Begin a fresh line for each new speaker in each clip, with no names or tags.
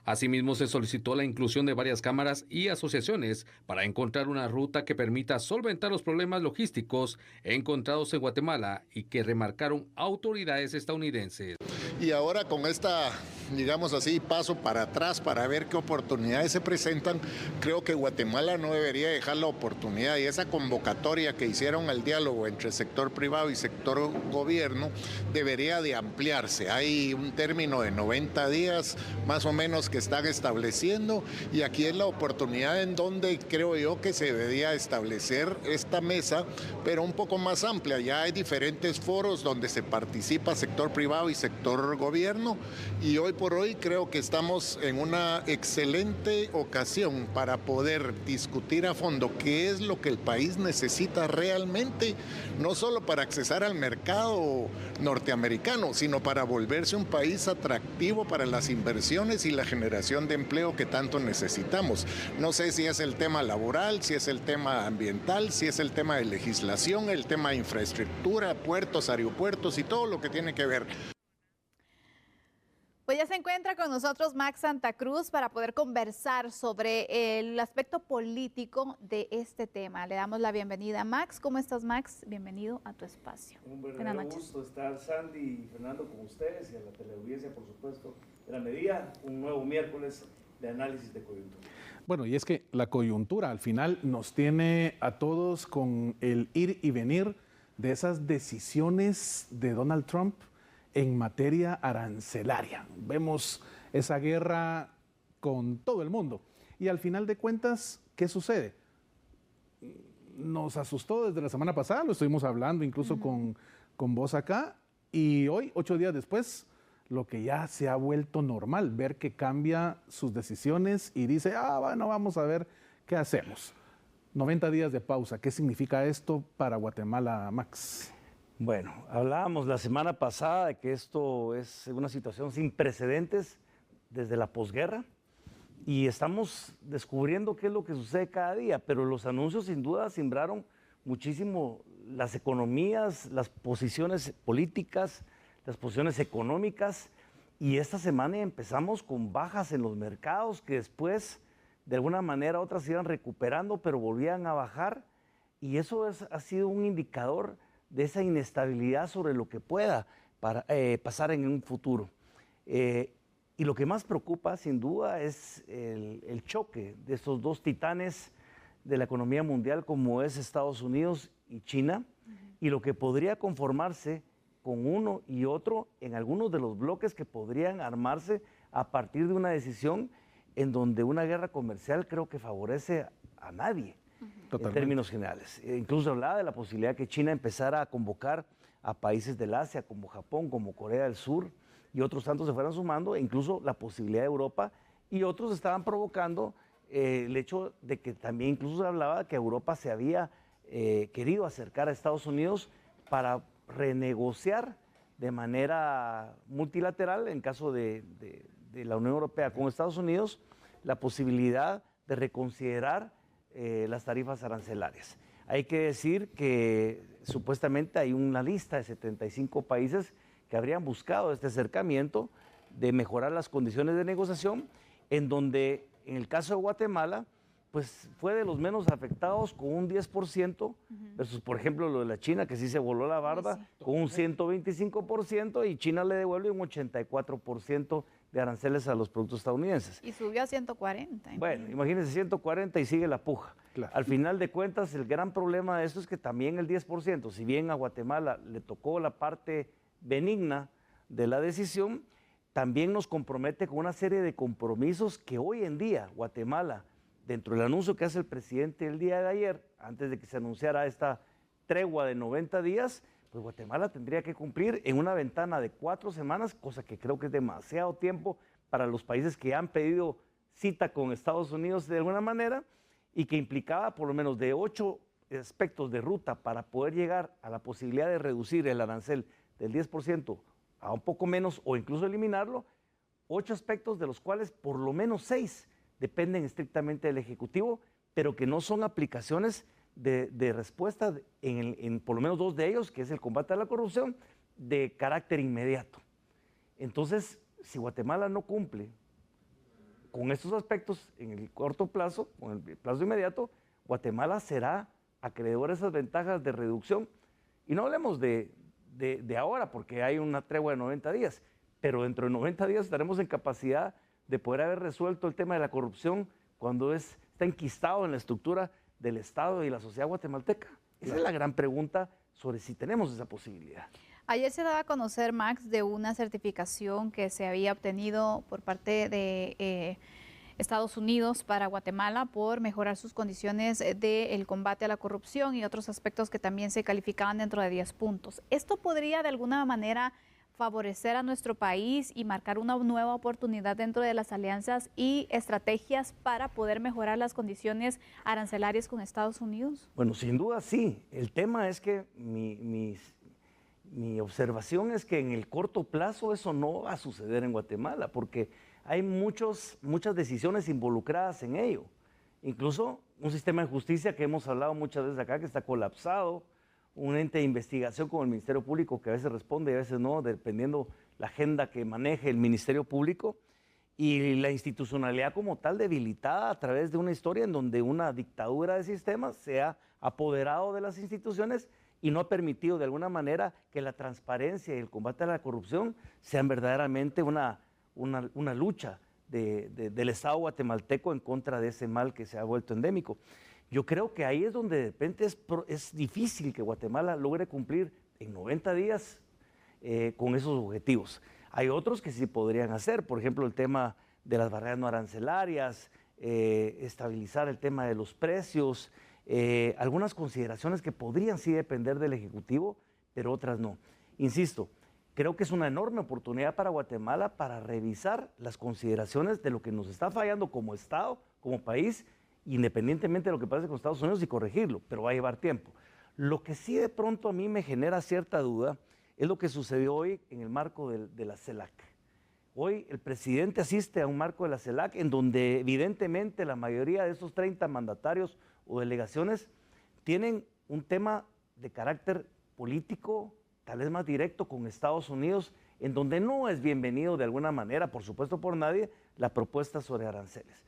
Asimismo, se solicitó la inclusión de varias cámaras y asociaciones para encontrar una ruta que permita solventar los problemas logísticos encontrados en Guatemala y que remarcaron autoridades estadounidenses.
Y ahora con esta, digamos así, paso para atrás para ver qué oportunidades se presentan, creo que Guatemala no debería dejar la oportunidad, y esa convocatoria que hicieron al diálogo entre sector privado y sector gobierno debería de ampliarse. Hay un término de 90 días más o menos que están estableciendo, y aquí es la oportunidad en donde creo yo que se debería establecer esta mesa, pero un poco más amplia. Ya hay diferentes foros donde se participa sector privado y sector gobierno, y hoy por hoy creo que estamos en una excelente ocasión para poder discutir a fondo qué es lo que el país necesita realmente, no solo para accesar al mercado norteamericano, sino para volverse un país atractivo para las inversiones y la generación de empleo que tanto necesitamos. No sé si es el tema laboral, si es el tema ambiental, si es el tema de legislación, el tema de infraestructura, puertos, aeropuertos y todo lo que tiene que ver.
Pues ya se encuentra con nosotros Max Santa Cruz para poder conversar sobre el aspecto político de este tema. Le damos la bienvenida. Max, ¿cómo estás, Max? Bienvenido a tu espacio.
Un verdadero gusto estar, Sandy y Fernando, con ustedes y a la teleaudiencia, por supuesto, de La Medida, un nuevo miércoles de análisis de coyuntura.
Bueno, y es que la coyuntura al final nos tiene a todos con el ir y venir de esas decisiones de Donald Trump en materia arancelaria. Vemos esa guerra con todo el mundo. Y al final de cuentas, ¿qué sucede? Nos asustó desde la semana pasada, lo estuvimos hablando incluso con vos acá, y hoy, 8 días después, lo que ya se ha vuelto normal, ver que cambia sus decisiones y dice, bueno, vamos a ver qué hacemos. 90 días de pausa, ¿qué significa esto para Guatemala, Max?
Bueno, hablábamos la semana pasada de que esto es una situación sin precedentes desde la posguerra y estamos descubriendo qué es lo que sucede cada día, pero los anuncios sin duda simbraron muchísimo las economías, las posiciones políticas, las posiciones económicas, y esta semana empezamos con bajas en los mercados que después de alguna manera otras se iban recuperando pero volvían a bajar, y eso ha sido un indicador de esa inestabilidad sobre lo que pueda pasar en un futuro. Y lo que más preocupa, sin duda, es el choque de estos dos titanes de la economía mundial, como es Estados Unidos y China, y lo que podría conformarse con uno y otro en algunos de los bloques que podrían armarse a partir de una decisión en donde una guerra comercial creo que favorece a nadie. En términos generales. Incluso hablaba de la posibilidad que China empezara a convocar a países del Asia como Japón, como Corea del Sur, y otros tantos se fueran sumando, e incluso la posibilidad de Europa, y otros estaban provocando el hecho de que también incluso se hablaba que Europa se había querido acercar a Estados Unidos para renegociar de manera multilateral, en caso de la Unión Europea con Estados Unidos, la posibilidad de reconsiderar las tarifas arancelarias. Hay que decir que supuestamente hay una lista de 75 países que habrían buscado este acercamiento de mejorar las condiciones de negociación, en donde en el caso de Guatemala, pues fue de los menos afectados con un 10%, versus por ejemplo lo de la China, que sí se voló la barda, con un 125%, y China le devuelve un 84% de aranceles a los productos estadounidenses.
Y subió a 140.
Bueno, imagínense 140 y sigue la puja. Claro. Al final de cuentas, el gran problema de esto es que también el 10%, si bien a Guatemala le tocó la parte benigna de la decisión, también nos compromete con una serie de compromisos que hoy en día Guatemala, dentro del anuncio que hace el presidente el día de ayer, antes de que se anunciara esta tregua de 90 días, pues Guatemala tendría que cumplir en una ventana de 4 semanas, cosa que creo que es demasiado tiempo para los países que han pedido cita con Estados Unidos de alguna manera, y que implicaba por lo menos de 8 aspectos de ruta para poder llegar a la posibilidad de reducir el arancel del 10% a un poco menos o incluso eliminarlo, 8 aspectos de los cuales por lo menos 6 dependen estrictamente del Ejecutivo, pero que no son aplicaciones de respuesta en por lo menos 2 de ellos, que es el combate a la corrupción, de carácter inmediato. Entonces, si Guatemala no cumple con estos aspectos, en el corto plazo, con el plazo inmediato, Guatemala será acreedor a esas ventajas de reducción. Y no hablemos de ahora, porque hay una tregua de 90 días, pero dentro de 90 días estaremos en capacidad de poder haber resuelto el tema de la corrupción cuando está enquistado en la estructura del Estado y la sociedad guatemalteca. Esa es la gran pregunta sobre si tenemos esa posibilidad.
Ayer se daba a conocer, Max, de una certificación que se había obtenido por parte de Estados Unidos para Guatemala por mejorar sus condiciones del combate a la corrupción y otros aspectos que también se calificaban dentro de 10 puntos. ¿Esto podría de alguna manera favorecer a nuestro país y marcar una nueva oportunidad dentro de las alianzas y estrategias para poder mejorar las condiciones arancelarias con Estados Unidos?
Bueno, sin duda sí. El tema es que mi observación es que en el corto plazo eso no va a suceder en Guatemala, porque hay muchas decisiones involucradas en ello. Incluso un sistema de justicia que hemos hablado muchas veces acá, que está colapsado, un ente de investigación como el Ministerio Público, que a veces responde y a veces no, dependiendo la agenda que maneje el Ministerio Público, y la institucionalidad como tal debilitada a través de una historia en donde una dictadura de sistemas se ha apoderado de las instituciones y no ha permitido de alguna manera que la transparencia y el combate a la corrupción sean verdaderamente una lucha del Estado guatemalteco en contra de ese mal que se ha vuelto endémico. Yo creo que ahí es donde de repente es difícil que Guatemala logre cumplir en 90 días con esos objetivos. Hay otros que sí podrían hacer, por ejemplo, el tema de las barreras no arancelarias, estabilizar el tema de los precios, algunas consideraciones que podrían sí depender del Ejecutivo, pero otras no. Insisto, creo que es una enorme oportunidad para Guatemala para revisar las consideraciones de lo que nos está fallando como Estado, como país, independientemente de lo que pase con Estados Unidos y corregirlo, pero va a llevar tiempo. Lo que sí de pronto a mí me genera cierta duda es lo que sucedió hoy en el marco de la CELAC. Hoy el presidente asiste a un marco de la CELAC en donde evidentemente la mayoría de esos 30 mandatarios o delegaciones tienen un tema de carácter político, tal vez más directo con Estados Unidos, en donde no es bienvenido de alguna manera, por supuesto por nadie, la propuesta sobre aranceles.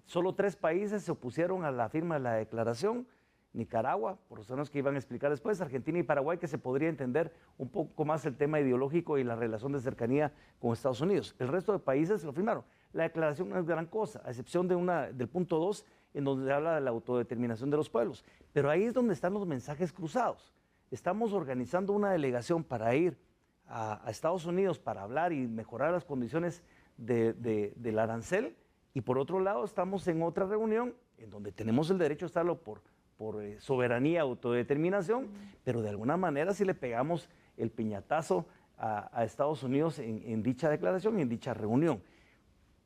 Solo 3 países se opusieron a la firma de la declaración: Nicaragua, por razones que iban a explicar después, Argentina y Paraguay, que se podría entender un poco más el tema ideológico y la relación de cercanía con Estados Unidos. El resto de países lo firmaron. La declaración no es gran cosa, a excepción del punto 2, en donde se habla de la autodeterminación de los pueblos. Pero ahí es donde están los mensajes cruzados. Estamos organizando una delegación para ir a Estados Unidos para hablar y mejorar las condiciones del arancel, y por otro lado estamos en otra reunión en donde tenemos el derecho a estarlo por soberanía, autodeterminación, pero de alguna manera si le pegamos el piñatazo a Estados Unidos en dicha declaración y en dicha reunión.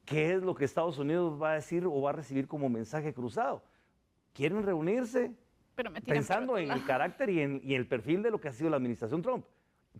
¿Qué es lo que Estados Unidos va a decir o va a recibir como mensaje cruzado? ¿Quieren reunirse? Pensando en el carácter y en el perfil de lo que ha sido la administración Trump.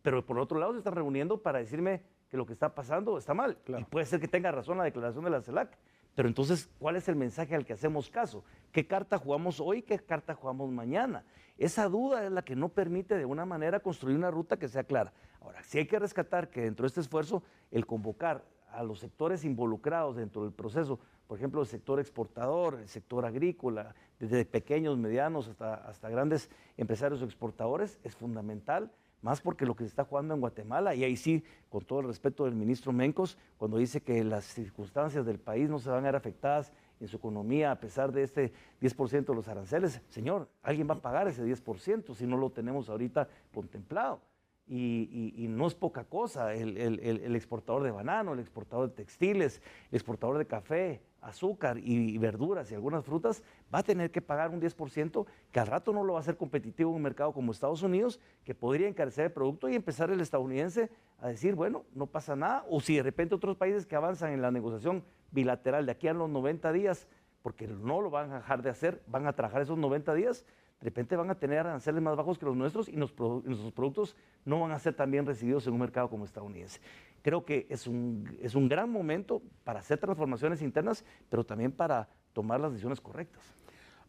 Pero por otro lado se están reuniendo para decirme que lo que está pasando está mal. Claro. Y puede ser que tenga razón la declaración de la CELAC. Pero entonces, ¿cuál es el mensaje al que hacemos caso? ¿Qué carta jugamos hoy? ¿Qué carta jugamos mañana? Esa duda es la que no permite de alguna manera construir una ruta que sea clara. Ahora, sí hay que rescatar que dentro de este esfuerzo, el convocar a los sectores involucrados dentro del proceso, por ejemplo, el sector exportador, el sector agrícola, desde pequeños, medianos hasta grandes empresarios exportadores, es fundamental, más porque lo que se está jugando en Guatemala, y ahí sí, con todo el respeto del ministro Mencos, cuando dice que las circunstancias del país no se van a ver afectadas en su economía a pesar de este 10% de los aranceles. Señor, alguien va a pagar ese 10% si no lo tenemos ahorita contemplado. Y no es poca cosa, el exportador de banano, el exportador de textiles, el exportador de café, azúcar y verduras y algunas frutas, va a tener que pagar un 10% que al rato no lo va a hacer competitivo en un mercado como Estados Unidos, que podría encarecer el producto y empezar el estadounidense a decir, bueno, no pasa nada, o si de repente otros países que avanzan en la negociación bilateral de aquí a los 90 días, porque no lo van a dejar de hacer, van a trabajar esos 90 días, de repente van a tener aranceles más bajos que los nuestros y nuestros productos no van a ser tan bien recibidos en un mercado como estadounidense. Creo que es un gran momento para hacer transformaciones internas, pero también para tomar las decisiones correctas.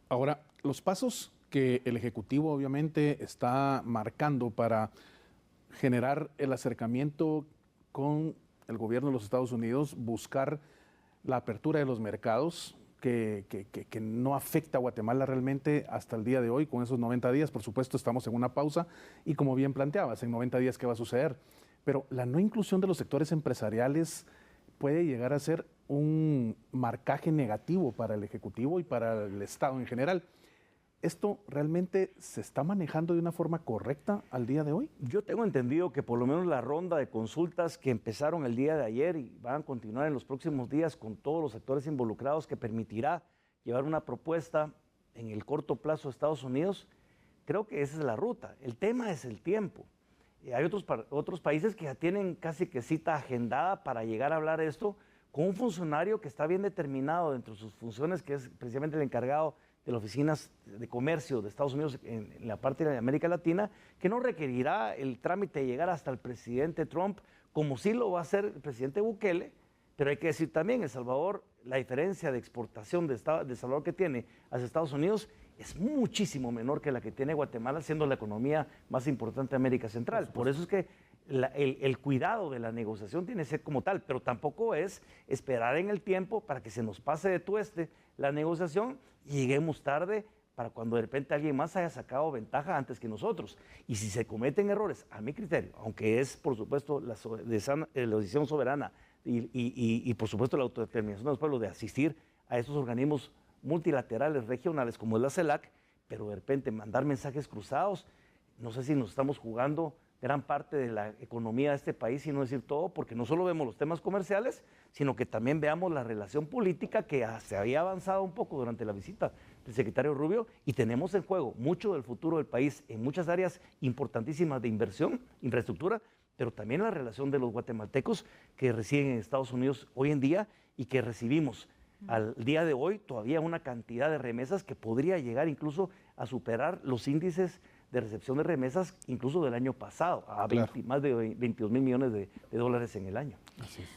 Ahora, los pasos que el Ejecutivo obviamente está marcando para generar el acercamiento con el gobierno de los Estados Unidos, buscar la apertura de los mercados, que no afecta a Guatemala realmente hasta el día de hoy, con esos 90 días. Por supuesto, estamos en una pausa y como bien planteabas, en 90 días, ¿qué va a suceder? Pero la no inclusión de los sectores empresariales puede llegar a ser un marcaje negativo para el Ejecutivo y para el Estado en general. ¿Esto realmente se está manejando de una forma correcta al día de hoy?
Yo tengo entendido que por lo menos la ronda de consultas que empezaron el día de ayer y van a continuar en los próximos días con todos los sectores involucrados, que permitirá llevar una propuesta en el corto plazo a Estados Unidos, creo que esa es la ruta. El tema es el tiempo. Hay otros países que ya tienen casi que cita agendada para llegar a hablar esto con un funcionario que está bien determinado dentro de sus funciones, que es precisamente el encargado de las oficinas de comercio de Estados Unidos en la parte de América Latina, que no requerirá el trámite de llegar hasta el presidente Trump, como sí lo va a hacer el presidente Bukele. Pero hay que decir también, El Salvador, la diferencia de exportación de El Salvador que tiene hacia Estados Unidos es muchísimo menor que la que tiene Guatemala, siendo la economía más importante de América Central. Por eso es que el cuidado de la negociación tiene que ser como tal, pero tampoco es esperar en el tiempo para que se nos pase de tueste la negociación y lleguemos tarde para cuando de repente alguien más haya sacado ventaja antes que nosotros. Y si se cometen errores, a mi criterio, aunque es por supuesto la decisión soberana y por supuesto la autodeterminación de los pueblos de asistir a estos organismos multilaterales regionales como es la CELAC, pero de repente mandar mensajes cruzados, no sé si nos estamos jugando gran parte de la economía de este país, y no decir todo, porque no solo vemos los temas comerciales, sino que también veamos la relación política que se había avanzado un poco durante la visita del secretario Rubio, y tenemos en juego mucho del futuro del país en muchas áreas importantísimas de inversión, infraestructura, pero también la relación de los guatemaltecos que residen en Estados Unidos hoy en día y que recibimos al día de hoy todavía una cantidad de remesas que podría llegar incluso a superar los índices de recepción de remesas incluso del año pasado, a más de 22 mil millones de dólares en el año.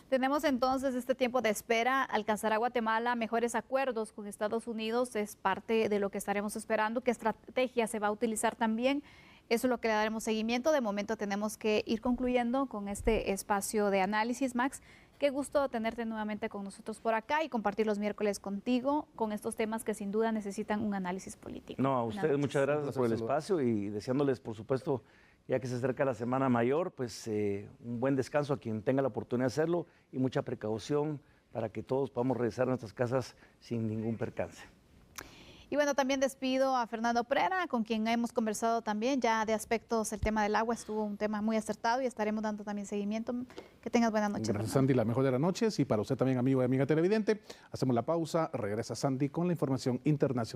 Tenemos entonces este tiempo de espera. ¿Alcanzará Guatemala mejores acuerdos con Estados Unidos? Es parte de lo que estaremos esperando. ¿Qué estrategia se va a utilizar también? Eso es lo que le daremos seguimiento. De momento tenemos que ir concluyendo con este espacio de análisis. Max, qué gusto tenerte nuevamente con nosotros por acá y compartir los miércoles contigo con estos temas que sin duda necesitan un análisis político.
No, a ustedes muchas gracias por el espacio y deseándoles, por supuesto, ya que se acerca la Semana Mayor, pues un buen descanso a quien tenga la oportunidad de hacerlo y mucha precaución para que todos podamos regresar a nuestras casas sin ningún percance.
Y bueno, también despido a Fernando Prera, con quien hemos conversado también ya de aspectos, el tema del agua estuvo un tema muy acertado y estaremos dando también seguimiento. Que tengas buena noche.
Gracias, Sandy, la mejor de las noches, y para usted también, amigo y amiga televidente, hacemos la pausa, regresa Sandy con la información internacional.